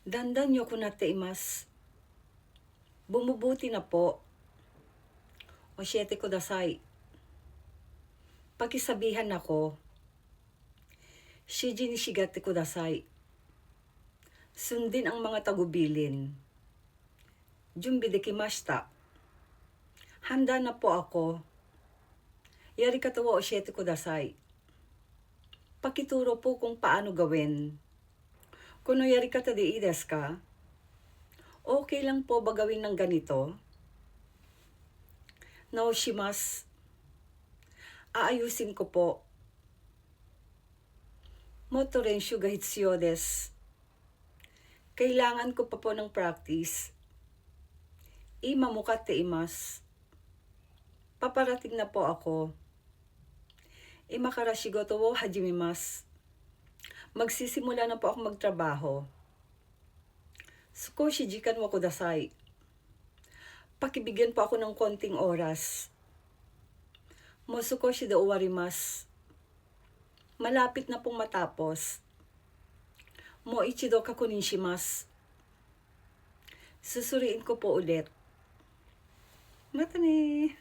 Dandan yo kunateimasu. Bumubuti na po. Oshete kudasai. Pakisabihan ako. Shiji ni shigate kudasai. Sundin ang mga tagubilin. Junbi dekimashita. Handa na po ako. Yarikata wa oshete kudasai. Pakituro po kung paano gawin. Kuno yarikata de ii desu ka? Okay lang po ba gawin ng ganito? Naoshimasu. Aayusin ko po. Motto renshu ga hitsuyou desu. Kailangan ko pa po ng practice. Imamukateimasu. Paparating na po ako. Imakara shigoto wo hajimemasu. Magsisimula na po ako magtrabaho. Sukoshi jikan wa kudasai. Pakibigyan po ako ng konting oras. Mo sukoshi de owarimasu. Malapit na pong matapos. Mo ichido kakunin shimasu. Susuriin ko po ulit. Mata ne.